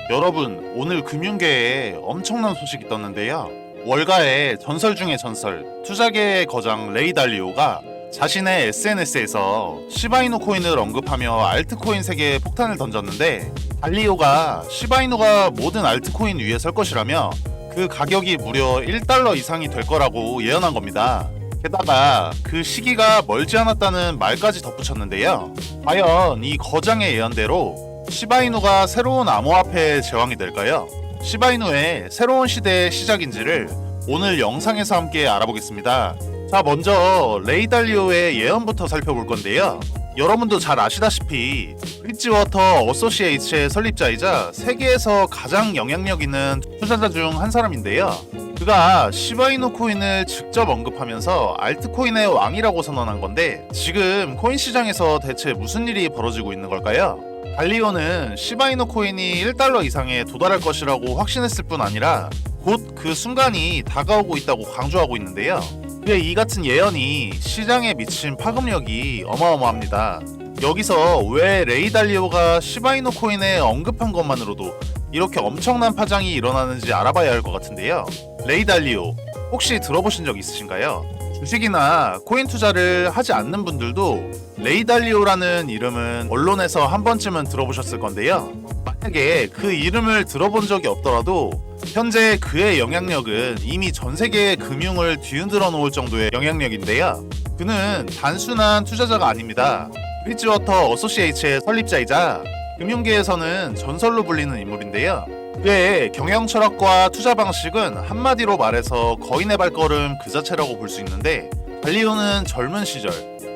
여러분, 오늘 금융계에 엄청난 소식이 떴는데요. 월가의 전설 중의 전설, 투자계의 거장 레이 달리오가 자신의 SNS에서 시바이누 코인을 언급하며 알트코인 세계에 폭탄을 던졌는데, 달리오가 시바이누가 모든 알트코인 위에 설 것이라며 그 가격이 무려 1달러 이상이 될 거라고 예언한 겁니다. 게다가 그 시기가 멀지 않았다는 말까지 덧붙였는데요. 과연 이 거장의 예언대로 시바이누가 새로운 암호화폐의 제왕이 될까요? 시바이누의 새로운 시대의 시작인지를 오늘 영상에서 함께 알아보겠습니다. 자, 먼저 레이 달리오의 예언부터 살펴볼 건데요. 여러분도 잘 아시다시피 브릿지워터 어소시에이츠의 설립자이자 세계에서 가장 영향력 있는 투자자 중 한 사람인데요. 그가 시바이누 코인을 직접 언급하면서 알트코인의 왕이라고 선언한 건데, 지금 코인 시장에서 대체 무슨 일이 벌어지고 있는 걸까요? 달리오는 시바이누 코인이 1달러 이상에 도달할 것이라고 확신했을 뿐 아니라 곧 그 순간이 다가오고 있다고 강조하고 있는데요. 그의 이 같은 예언이 시장에 미친 파급력이 어마어마합니다. 여기서 왜 레이 달리오가 시바이누 코인에 언급한 것만으로도 이렇게 엄청난 파장이 일어나는지 알아봐야 할 것 같은데요. 레이 달리오, 혹시 들어보신 적 있으신가요? 주식이나 코인 투자를 하지 않는 분들도 레이 달리오라는 이름은 언론에서 한 번쯤은 들어보셨을 건데요. 만약에 그 이름을 들어본 적이 없더라도 현재 그의 영향력은 이미 전 세계의 금융을 뒤흔들어 놓을 정도의 영향력인데요. 그는 단순한 투자자가 아닙니다. 브릿지워터 어소시에이츠의 설립자이자 금융계에서는 전설로 불리는 인물인데요. 그의 경영 철학과 투자 방식은 한마디로 말해서 거인의 발걸음 그 자체라고 볼 수 있는데, 달리오는 젊은 시절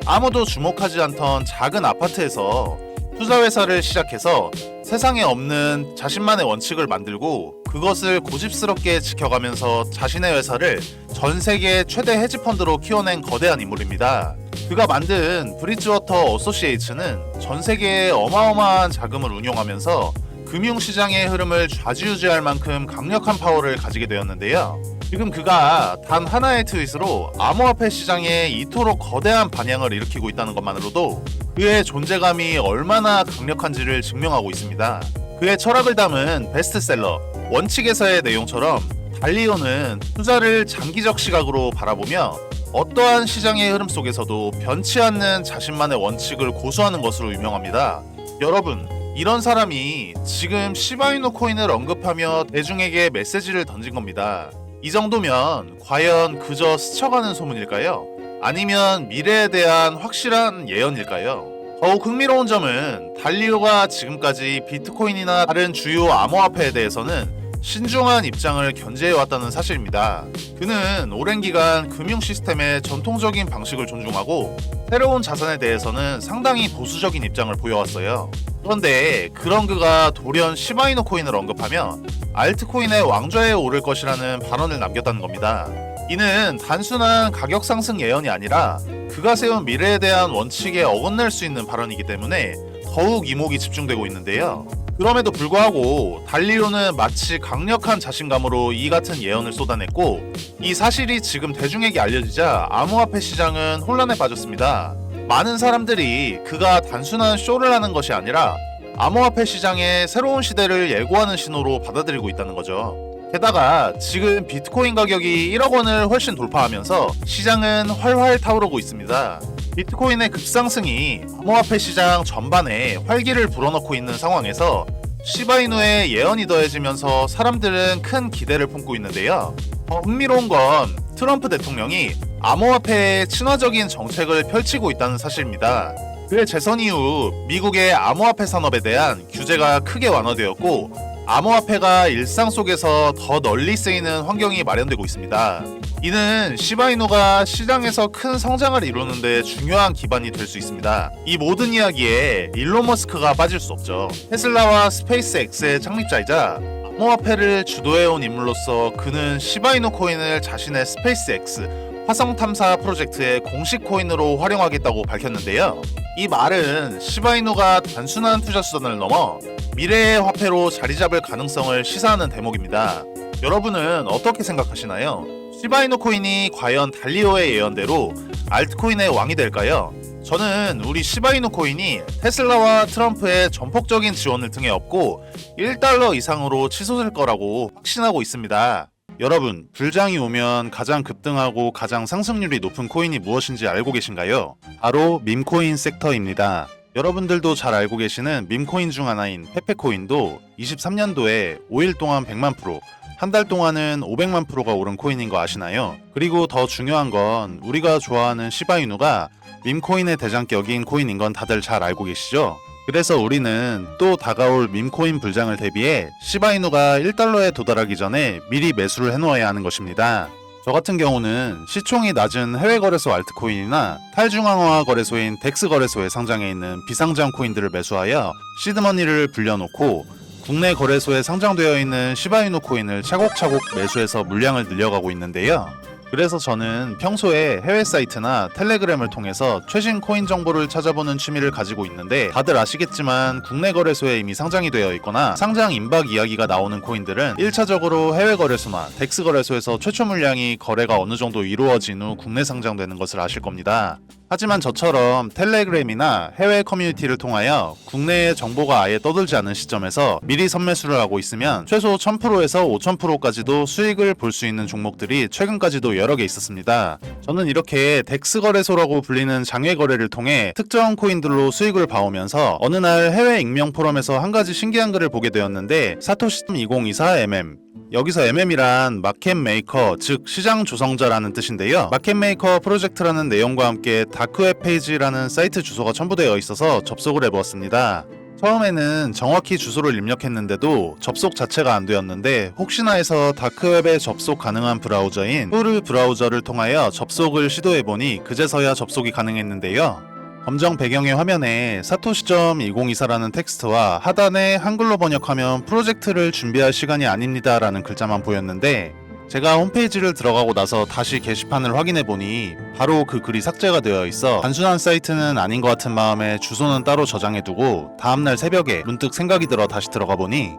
아무도 주목하지 않던 작은 아파트에서 투자회사를 시작해서 세상에 없는 자신만의 원칙을 만들고 그것을 고집스럽게 지켜가면서 자신의 회사를 전 세계 최대 헤지펀드로 키워낸 거대한 인물입니다. 그가 만든 브릿지워터 어소시에이츠는 전 세계에 어마어마한 자금을 운용하면서 금융시장의 흐름을 좌지우지할 만큼 강력한 파워를 가지게 되었는데요. 지금 그가 단 하나의 트윗으로 암호화폐 시장에 이토록 거대한 반향을 일으키고 있다는 것만으로도 그의 존재감이 얼마나 강력한지를 증명하고 있습니다. 그의 철학을 담은 베스트셀러 원칙에서의 내용처럼 달리오는 투자를 장기적 시각으로 바라보며 어떠한 시장의 흐름 속에서도 변치 않는 자신만의 원칙을 고수하는 것으로 유명합니다. 여러분, 이런 사람이 지금 시바이누 코인을 언급하며 대중에게 메시지를 던진 겁니다. 이 정도면 과연 그저 스쳐가는 소문일까요? 아니면 미래에 대한 확실한 예언일까요? 더욱 흥미로운 점은 달리오가 지금까지 비트코인이나 다른 주요 암호화폐에 대해서는 신중한 입장을 견지해왔다는 사실입니다. 그는 오랜 기간 금융 시스템의 전통적인 방식을 존중하고 새로운 자산에 대해서는 상당히 보수적인 입장을 보여왔어요. 그런데 그런 그가 돌연 시바이누 코인을 언급하며 알트코인의 왕좌에 오를 것이라는 발언을 남겼다는 겁니다. 이는 단순한 가격 상승 예언이 아니라 그가 세운 미래에 대한 원칙에 어긋날 수 있는 발언이기 때문에 더욱 이목이 집중되고 있는데요. 그럼에도 불구하고 달리오는 마치 강력한 자신감으로 이 같은 예언을 쏟아냈고, 이 사실이 지금 대중에게 알려지자 암호화폐 시장은 혼란에 빠졌습니다. 많은 사람들이 그가 단순한 쇼를 하는 것이 아니라 암호화폐 시장의 새로운 시대를 예고하는 신호로 받아들이고 있다는 거죠. 게다가 지금 비트코인 가격이 1억 원을 훨씬 돌파하면서 시장은 활활 타오르고 있습니다. 비트코인의 급상승이 암호화폐 시장 전반에 활기를 불어넣고 있는 상황에서 시바이누의 예언이 더해지면서 사람들은 큰 기대를 품고 있는데요. 더 흥미로운 건 트럼프 대통령이 암호화폐에 친화적인 정책을 펼치고 있다는 사실입니다. 그의 재선 이후 미국의 암호화폐 산업에 대한 규제가 크게 완화되었고, 암호화폐가 일상 속에서 더 널리 쓰이는 환경이 마련되고 있습니다. 이는 시바이누가 시장에서 큰 성장을 이루는 데 중요한 기반이 될 수 있습니다. 이 모든 이야기에 일론 머스크가 빠질 수 없죠. 테슬라와 스페이스X의 창립자이자 암호화폐를 주도해온 인물로서 그는 시바이누 코인을 자신의 스페이스X 화성 탐사 프로젝트의 공식 코인으로 활용하겠다고 밝혔는데요. 이 말은 시바이누가 단순한 투자 수단을 넘어 미래의 화폐로 자리 잡을 가능성을 시사하는 대목입니다. 여러분은 어떻게 생각하시나요? 시바이누 코인이 과연 달리오의 예언대로 알트코인의 왕이 될까요? 저는 우리 시바이누 코인이 테슬라와 트럼프의 전폭적인 지원을 등에 업고 1달러 이상으로 치솟을 거라고 확신하고 있습니다. 여러분, 불장이 오면 가장 급등하고 가장 상승률이 높은 코인이 무엇인지 알고 계신가요? 바로 밈코인 섹터입니다. 여러분들도 잘 알고 계시는 밈코인 중 하나인 페페코인도 23년도에 5일 동안 100만 프로, 한 달 동안은 500만 프로가 오른 코인인 거 아시나요? 그리고 더 중요한 건 우리가 좋아하는 시바이누가 밈코인의 대장격인 코인인 건 다들 잘 알고 계시죠? 그래서 우리는 또 다가올 밈코인 불장을 대비해 시바이누가 1달러에 도달하기 전에 미리 매수를 해놓아야 하는 것입니다. 저 같은 경우는 시총이 낮은 해외 거래소 알트코인이나 탈중앙화 거래소인 덱스 거래소에 상장해 있는 비상장 코인들을 매수하여 시드머니를 불려놓고 국내 거래소에 상장되어 있는 시바이누 코인을 차곡차곡 매수해서 물량을 늘려가고 있는데요. 그래서 저는 평소에 해외 사이트나 텔레그램을 통해서 최신 코인 정보를 찾아보는 취미를 가지고 있는데, 다들 아시겠지만 국내 거래소에 이미 상장이 되어 있거나 상장 임박 이야기가 나오는 코인들은 1차적으로 해외 거래소나 덱스 거래소에서 최초 물량이 거래가 어느 정도 이루어진 후 국내 상장되는 것을 아실 겁니다. 하지만 저처럼 텔레그램이나 해외 커뮤니티를 통하여 국내의 정보가 아예 떠돌지 않은 시점에서 미리 선매수를 하고 있으면 최소 1000%에서 5000%까지도 수익을 볼 수 있는 종목들이 최근까지도 여러 개 있었습니다. 저는 이렇게 덱스 거래소라고 불리는 장외 거래를 통해 특정 코인들로 수익을 봐오면서 어느 날 해외 익명 포럼에서 한 가지 신기한 글을 보게 되었는데, 사토시2024mm, 여기서 MM이란 마켓 메이커, 즉 시장 조성자라는 뜻인데요. 마켓 메이커 프로젝트라는 내용과 함께 다크웹 페이지라는 사이트 주소가 첨부되어 있어서 접속을 해보았습니다. 처음에는 정확히 주소를 입력했는데도 접속 자체가 안 되었는데, 혹시나 해서 다크웹에 접속 가능한 브라우저인 후르 브라우저를 통하여 접속을 시도해보니 그제서야 접속이 가능했는데요. 검정 배경의 화면에 사토시.2024라는 텍스트와 하단에 한글로 번역하면 프로젝트를 준비할 시간이 아닙니다 라는 글자만 보였는데, 제가 홈페이지를 들어가고 나서 다시 게시판을 확인해보니 바로 그 글이 삭제가 되어 있어 단순한 사이트는 아닌 것 같은 마음에 주소는 따로 저장해두고 다음날 새벽에 문득 생각이 들어 다시 들어가보니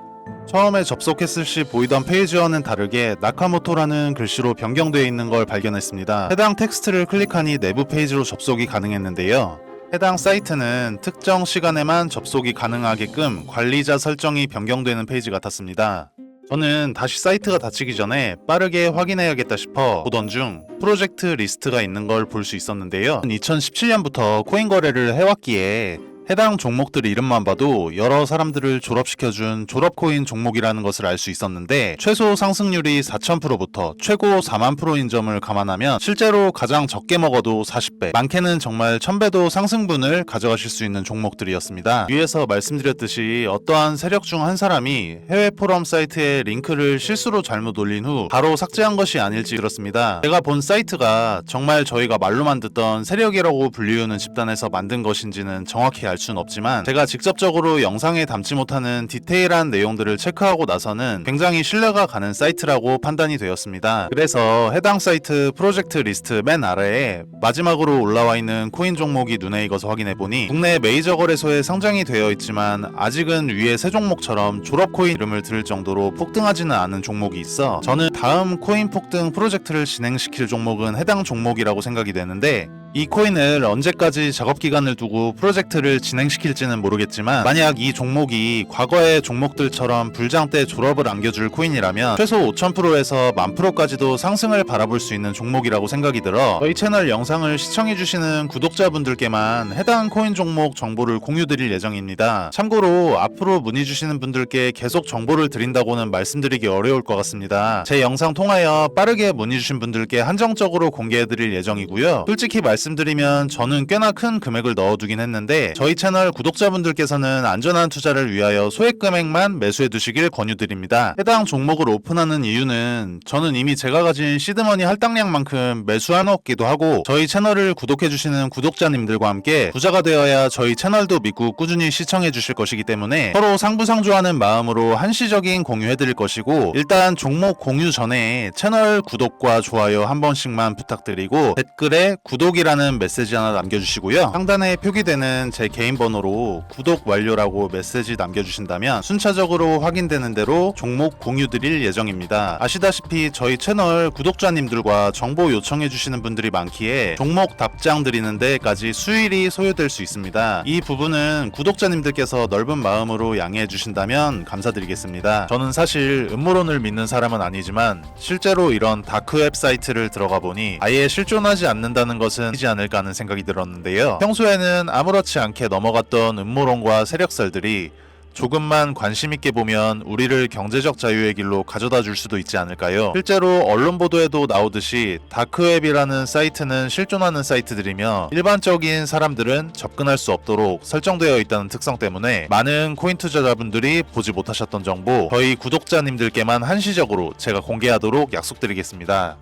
처음에 접속했을 시 보이던 페이지와는 다르게 나카모토라는 글씨로 변경되어 있는 걸 발견했습니다. 해당 텍스트를 클릭하니 내부 페이지로 접속이 가능했는데요. 해당 사이트는 특정 시간에만 접속이 가능하게끔 관리자 설정이 변경되는 페이지 같았습니다. 저는 다시 사이트가 닫히기 전에 빠르게 확인해야겠다 싶어 보던 중 프로젝트 리스트가 있는 걸 볼 수 있었는데요. 2017년부터 코인 거래를 해왔기에 해당 종목들 이름만 봐도 여러 사람들을 졸업시켜준 졸업코인 종목이라는 것을 알 수 있었는데, 최소 상승률이 4000%부터 최고 4만%인 점을 감안하면 실제로 가장 적게 먹어도 40배, 많게는 정말 1000배도 상승분을 가져가실 수 있는 종목들이었습니다. 위에서 말씀드렸듯이 어떠한 세력 중 한 사람이 해외 포럼 사이트에 링크를 실수로 잘못 올린 후 바로 삭제한 것이 아닐지 들었습니다. 제가 본 사이트가 정말 저희가 말로만 듣던 세력이라고 불리우는 집단에서 만든 것인지는 정확히 알 수는 없지만, 제가 직접적으로 영상에 담지 못하는 디테일한 내용들을 체크하고 나서는 굉장히 신뢰가 가는 사이트라고 판단이 되었습니다. 그래서 해당 사이트 프로젝트 리스트 맨 아래에 마지막으로 올라와 있는 코인 종목이 눈에 익어서 확인해보니 국내 메이저 거래소에 상장이 되어 있지만 아직은 위에 세 종목처럼 졸업코인 이름을 들을 정도로 폭등하지는 않은 종목이 있어 저는 다음 코인 폭등 프로젝트를 진행시킬 종목은 해당 종목이라고 생각이 되는데, 이 코인을 언제까지 작업기간을 두고 프로젝트를 진행시킬지는 모르겠지만, 만약 이 종목이 과거의 종목들처럼 불장 때 졸업을 안겨줄 코인이라면 최소 5000%에서 10,000%까지도 상승을 바라볼 수 있는 종목이라고 생각이 들어 저희 채널 영상을 시청해주시는 구독자분들께만 해당 코인 종목 정보를 공유드릴 예정입니다. 참고로 앞으로 문의주시는 분들께 계속 정보를 드린다고는 말씀드리기 어려울 것 같습니다. 제 영상 통하여 빠르게 문의주신 분들께 한정적으로 공개해드릴 예정이고요. 솔직히 말씀드리면 저는 꽤나 큰 금액을 넣어두긴 했는데, 저희 채널 구독자분들께서는 안전한 투자를 위하여 소액 금액만 매수해 두시길 권유드립니다. 해당 종목을 오픈하는 이유는 저는 이미 제가 가진 시드머니 할당량만큼 매수해놓기도 하고, 저희 채널을 구독해주시는 구독자님들과 함께 부자가 되어야 저희 채널도 믿고 꾸준히 시청해주실 것이기 때문에 서로 상부상조하는 마음으로 한시적인 공유해드릴 것이고, 일단 종목 공유 전에 채널 구독과 좋아요 한 번씩만 부탁드리고 댓글에 구독이라 구독이라는 메시지 하나 남겨주시고요. 상단에 표기되는 제 개인 번호로 구독 완료라고 메시지 남겨주신다면 순차적으로 확인되는 대로 종목 공유 드릴 예정입니다. 아시다시피 저희 채널 구독자님들과 정보 요청해주시는 분들이 많기에 종목 답장 드리는 데까지 수일이 소요될 수 있습니다. 이 부분은 구독자님들께서 넓은 마음으로 양해해 주신다면 감사드리겠습니다. 저는 사실 음모론을 믿는 사람은 아니지만 실제로 이런 다크웹 사이트를 들어가 보니 아예 실존하지 않는다는 것은 이지 않을까 하는 생각이 들었는데요. 평소에는 아무렇지 않게 넘어갔던 음모론과 세력설들이 조금만 관심 있게 보면 우리를 경제적 자유의 길로 가져다 줄 수도 있지 않을까요? 실제로 언론 보도에도 나오듯이 다크웹이라는 사이트는 실존하는 사이트들이며 일반적인 사람들은 접근할 수 없도록 설정되어 있다는 특성 때문에 많은 코인 투자자분들이 보지 못하셨던 정보 저희 구독자님들께만 한시적으로 제가 공개하도록 약속드리겠습니다.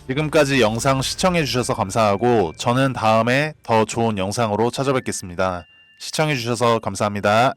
지금까지 영상 시청해주셔서 감사하고 저는 다음에 더 좋은 영상으로 찾아뵙겠습니다. 시청해주셔서 감사합니다.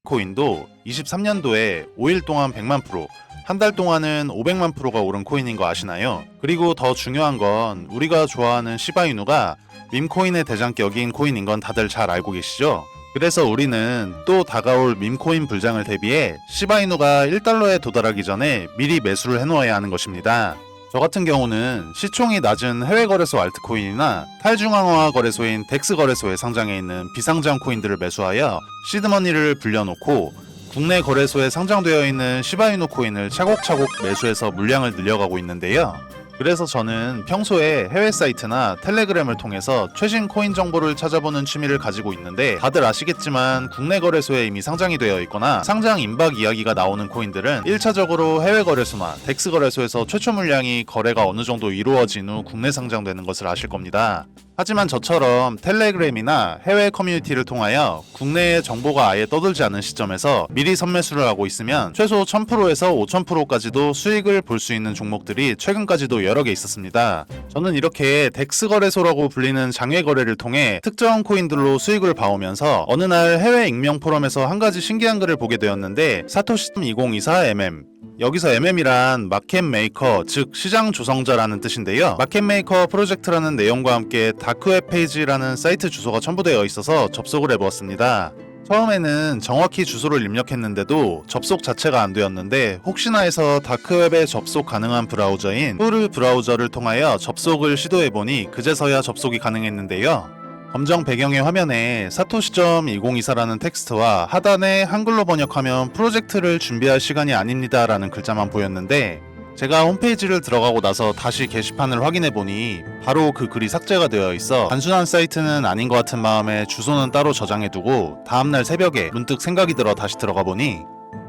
코인도 23년도에 5일 동안 100만 프로, 한 달 동안은 500만 프로가 오른 코인인 거 아시나요? 그리고 더 중요한 건 우리가 좋아하는 시바이누가 밈코인의 대장격인 코인인 건 다들 잘 알고 계시죠? 그래서 우리는 또 다가올 밈코인 불장을 대비해 시바이누가 1달러에 도달하기 전에 미리 매수를 해놓아야 하는 것입니다. 저 같은 경우는 시총이 낮은 해외 거래소 알트코인이나 탈중앙화 거래소인 덱스 거래소에 상장해 있는 비상장 코인들을 매수하여 시드머니를 불려놓고 국내 거래소에 상장되어 있는 시바이누 코인을 차곡차곡 매수해서 물량을 늘려가고 있는데요. 그래서 저는 평소에 해외 사이트나 텔레그램을 통해서 최신 코인 정보를 찾아보는 취미를 가지고 있는데 다들 아시겠지만 국내 거래소에 이미 상장이 되어 있거나 상장 임박 이야기가 나오는 코인들은 1차적으로 해외 거래소나 덱스 거래소에서 최초 물량이 거래가 어느 정도 이루어진 후 국내 상장되는 것을 아실 겁니다. 하지만 저처럼 텔레그램이나 해외 커뮤니티를 통하여 국내의 정보가 아예 떠돌지 않은 시점에서 미리 선매수를 하고 있으면 최소 1000%에서 5000%까지도 수익을 볼 수 있는 종목들이 최근까지도 여러 개 있었습니다. 저는 이렇게 덱스 거래소라고 불리는 장외 거래를 통해 특정 코인들로 수익을 봐오면서 어느 날 해외 익명 포럼에서 한 가지 신기한 글을 보게 되었는데 사토시2024mm 여기서 MM이란 마켓 메이커, 즉 시장 조성자라는 뜻인데요. 마켓 메이커 프로젝트라는 내용과 함께 다크웹 페이지라는 사이트 주소가 첨부되어 있어서 접속을 해보았습니다. 처음에는 정확히 주소를 입력했는데도 접속 자체가 안 되었는데 혹시나 해서 다크웹에 접속 가능한 브라우저인 후르 브라우저를 통하여 접속을 시도해보니 그제서야 접속이 가능했는데요. 검정 배경의 화면에 사토시.2024라는 텍스트와 하단에 한글로 번역하면 프로젝트를 준비할 시간이 아닙니다 라는 글자만 보였는데 제가 홈페이지를 들어가고 나서 다시 게시판을 확인해보니 바로 그 글이 삭제가 되어 있어 단순한 사이트는 아닌 것 같은 마음에 주소는 따로 저장해두고 다음날 새벽에 문득 생각이 들어 다시 들어가보니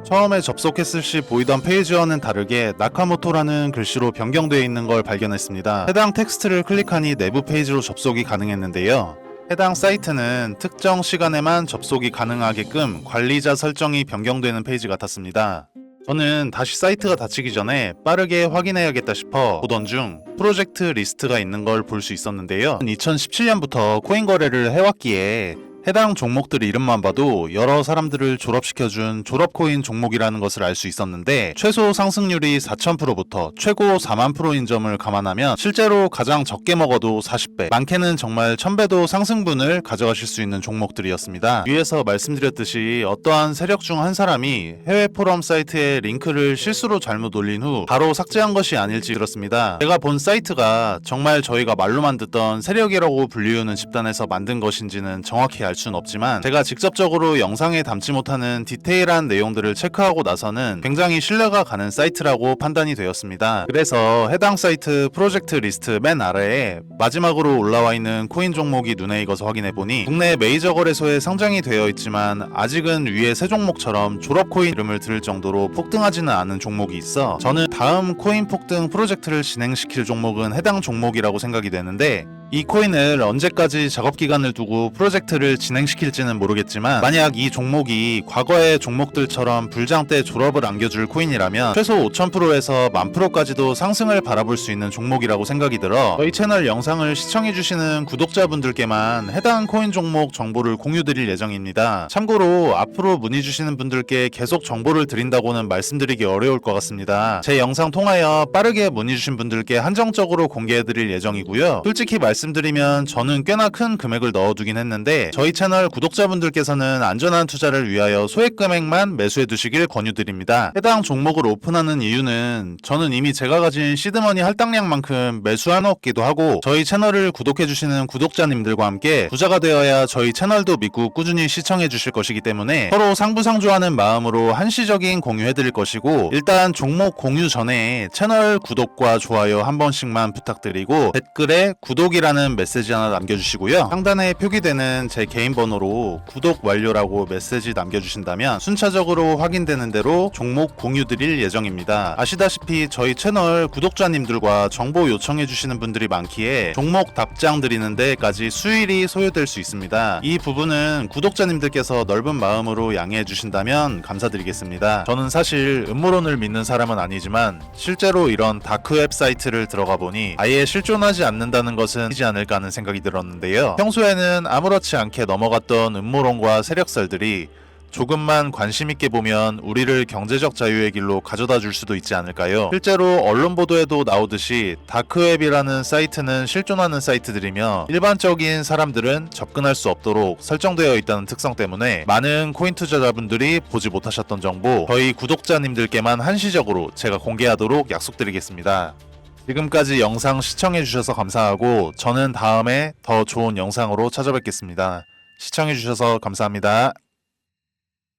처음에 접속했을 시 보이던 페이지와는 다르게 나카모토라는 글씨로 변경되어 있는 걸 발견했습니다. 해당 텍스트를 클릭하니 내부 페이지로 접속이 가능했는데요. 해당 사이트는 특정 시간에만 접속이 가능하게끔 관리자 설정이 변경되는 페이지 같았습니다. 저는 다시 사이트가 닫히기 전에 빠르게 확인해야겠다 싶어 보던 중 프로젝트 리스트가 있는 걸 볼 수 있었는데요. 2017년부터 코인 거래를 해왔기에 해당 종목들 이름만 봐도 여러 사람들을 졸업시켜준 졸업코인 종목이라는 것을 알 수 있었는데 최소 상승률이 4000%부터 최고 4만%인 점을 감안하면 실제로 가장 적게 먹어도 40배, 많게는 정말 1000배도 상승분을 가져가실 수 있는 종목들이었습니다. 위에서 말씀드렸듯이 어떠한 세력 중 한 사람이 해외 포럼 사이트에 링크를 실수로 잘못 올린 후 바로 삭제한 것이 아닐지 들었습니다. 제가 본 사이트가 정말 저희가 말로만 듣던 세력이라고 불리우는 집단에서 만든 것인지는 정확히 알 수는 없지만 제가 직접적으로 영상에 담지 못하는 디테일한 내용들을 체크하고 나서는 굉장히 신뢰가 가는 사이트라고 판단이 되었습니다. 그래서 해당 사이트 프로젝트 리스트 맨 아래에 마지막으로 올라와 있는 코인 종목이 눈에 익어서 확인해보니 국내 메이저 거래소에 상장이 되어 있지만 아직은 위에 세 종목처럼 졸업코인 이름을 들을 정도로 폭등하지는 않은 종목이 있어 저는 다음 코인 폭등 프로젝트를 진행시킬 종목은 해당 종목이라고 생각이 되는데 이 코인을 언제까지 작업기간을 두고 프로젝트를 진행시킬지는 모르겠지만 만약 이 종목이 과거의 종목들처럼 불장 때 졸업을 안겨줄 코인이라면 최소 5000%에서 10,000%까지도 상승을 바라볼 수 있는 종목이라고 생각이 들어 저희 채널 영상을 시청해주시는 구독자분들께만 해당 코인 종목 정보를 공유드릴 예정입니다. 참고로 앞으로 문의주시는 분들께 계속 정보를 드린다고는 말씀드리기 어려울 것 같습니다. 제 영상 통하여 빠르게 문의주신 분들께 한정적으로 공개해드릴 예정이고요. 솔직히 말씀 말씀드리면 저는 꽤나 큰 금액을 넣어두긴 했는데 저희 채널 구독자분들께서는 안전한 투자를 위하여 소액 금액만 매수해 두시길 권유드립니다. 해당 종목을 오픈하는 이유는 저는 이미 제가 가진 시드머니 할당량만큼 매수해놓기도 하고 저희 채널을 구독해주시는 구독자님들과 함께 부자가 되어야 저희 채널도 믿고 꾸준히 시청해주실 것이기 때문에 서로 상부상조하는 마음으로 한시적인 공유해드릴 것이고, 일단 종목 공유 전에 채널 구독과 좋아요 한 번씩만 부탁드리고 댓글에 구독이라는 메시지 하나 남겨주시고요. 상단에 표기되는 제 개인 번호로 구독 완료라고 메시지 남겨주신다면 순차적으로 확인되는 대로 종목 공유 드릴 예정입니다. 아시다시피 저희 채널 구독자님들과 정보 요청해주시는 분들이 많기에 종목 답장 드리는 데까지 수일이 소요될 수 있습니다. 이 부분은 구독자님들께서 넓은 마음으로 양해해 주신다면 감사드리겠습니다. 저는 사실 음모론을 믿는 사람은 아니지만 실제로 이런 다크웹 사이트를 들어가 보니 아예 실존하지 않는다는 것은 이지 않을까 하는 생각이 들었는데요. 평소에는 아무렇지 않게 넘어갔던 음모론과 세력설들이 조금만 관심 있게 보면 우리를 경제적 자유의 길로 가져다 줄 수도 있지 않을까요? 실제로 언론 보도에도 나오듯이 다크웹이라는 사이트는 실존하는 사이트들이며 일반적인 사람들은 접근할 수 없도록 설정되어 있다는 특성 때문에 많은 코인 투자자분들이 보지 못하셨던 정보 저희 구독자님들께만 한시적으로 제가 공개하도록 약속드리겠습니다. 지금까지 영상 시청해주셔서 감사하고 저는 다음에 더 좋은 영상으로 찾아뵙겠습니다. 시청해주셔서 감사합니다.